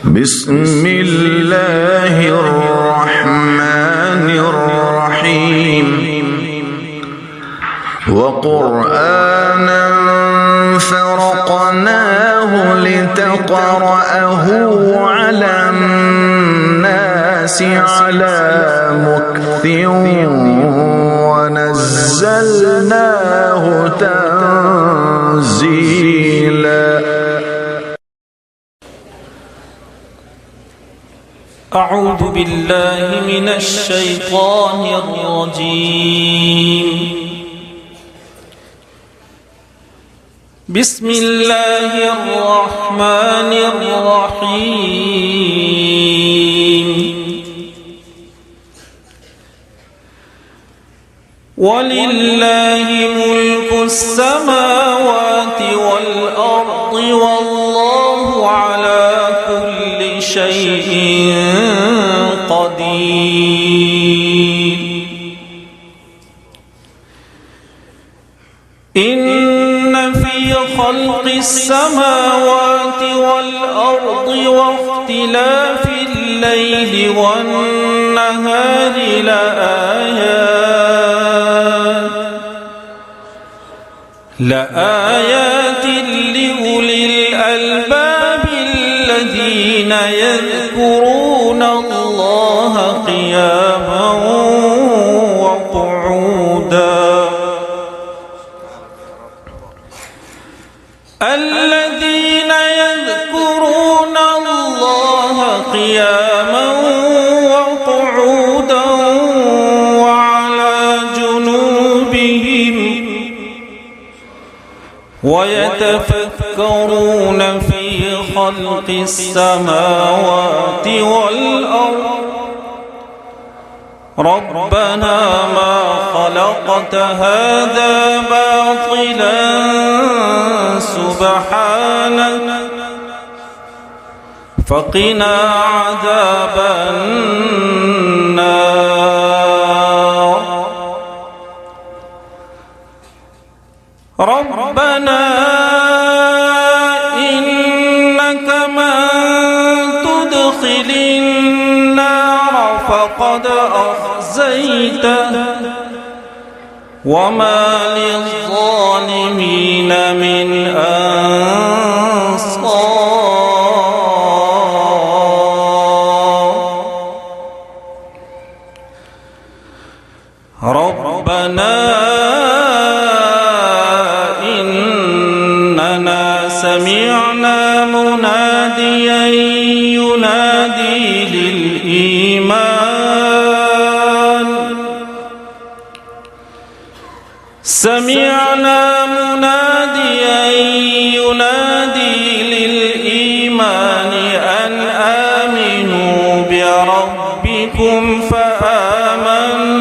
بسم الله الرحمن الرحيم وقرآنا فرقناه لتقرأه على الناس على مكث ونزلناه تنزيلا. أعوذ بالله من الشيطان الرجيم. بسم الله الرحمن الرحيم. ولله ملك السماوات والأرض والله على كل شيء قدير. إن في خلق السماوات والأرض واختلاف الليل والنهار لآيات لأولي الألباب الذين يذكرون الله قياما وقعودا الذين يذكرون الله قياما وقعودا وعلى جنوبهم ويتفكرون في خلق السماوات والأرض ربنا ما خلقت هذا باطلا سبحانك فقنا عذاب النار. ربنا إنك من تدخل النار فقد أخزيته وما للظالمين من أنصار. ربنا سمعنا مناديا ينادي للإيمان سمعنا مناديا ينادي للإيمان أن آمنوا بربكم فآمنا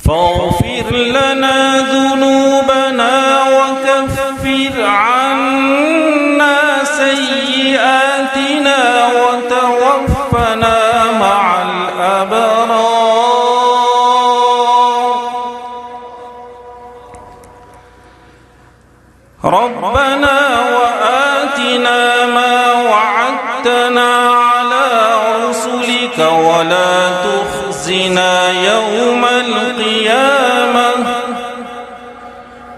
فاغفر لنا ذنوبنا وكفر عنا سيئاتنا وتوفنا مع الأبرار. ربنا وآتنا ما وعدتنا على رسلك ولا تخزنا يوم القيامة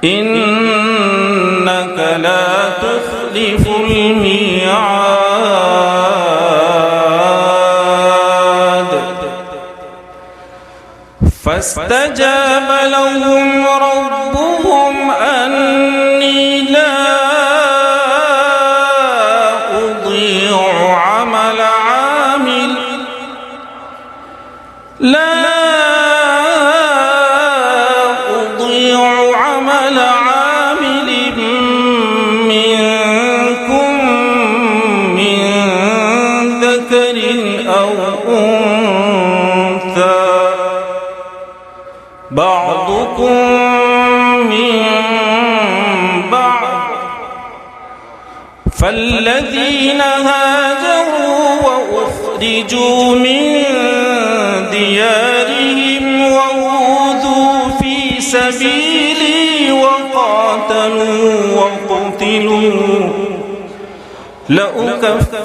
إنك لا تخلف الميعاد. فاستجاب لهم ربهم أني لا أضيع عمل عامل منكم من ذكر أو أنثى بعضكم من بعض فالذين هاجروا وأخرجوا من ديارهم وأوذوا في سبيلي وقاتلوا وقتلوا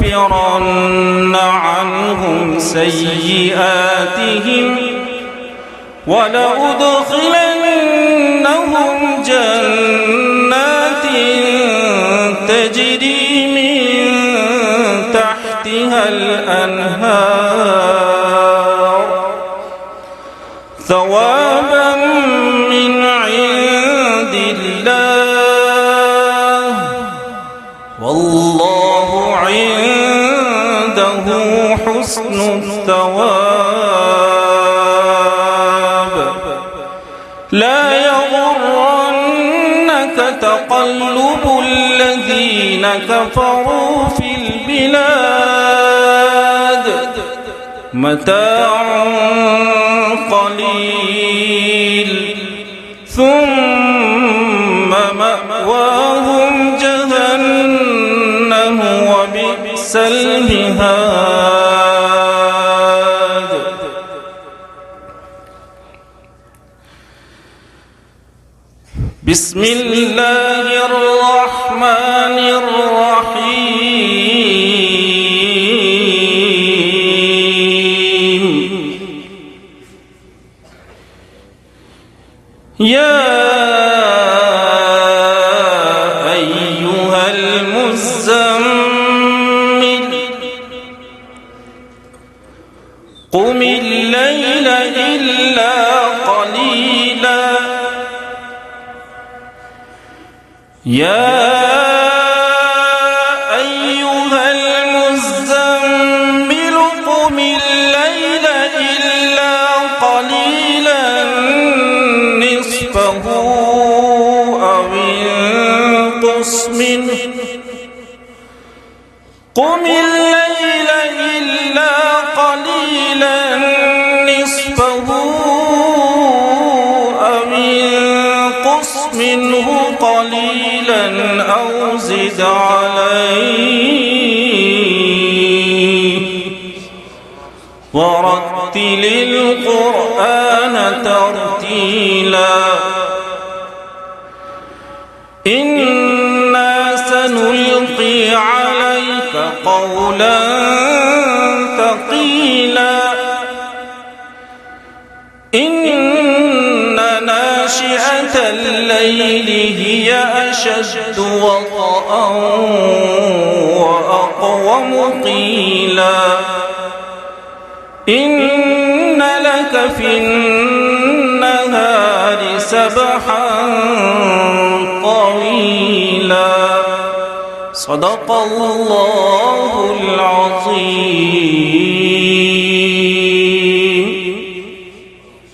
لأكفرن عنهم سيئاتهم ولأدخلنهم جنات تجري من تحتها الأنهار ثوابا من عند الله والله عنده حسن الثواب لا يغرنك تقلب الذين كفروا في البلاد متاع قليل ثم مأواهم جهنم وبئس المهاد. بسم الله الرحمن الرحيم يا أيها المزمل قم الليل إلا قليلا يا أيها المزمل قم الليل إلا قليلا نصفه أو انقص منه قم الليل إلا قليلا نصفه أو انقص منه قليلا أو زد عليه ورتل القرآن ترتيلا إنا سنلقي عليك قولا ثقيلا إن ناشئة الليل هي أشد وطئا وأقوم قيلا إن لك في النهار سبحا طويلا صدق الله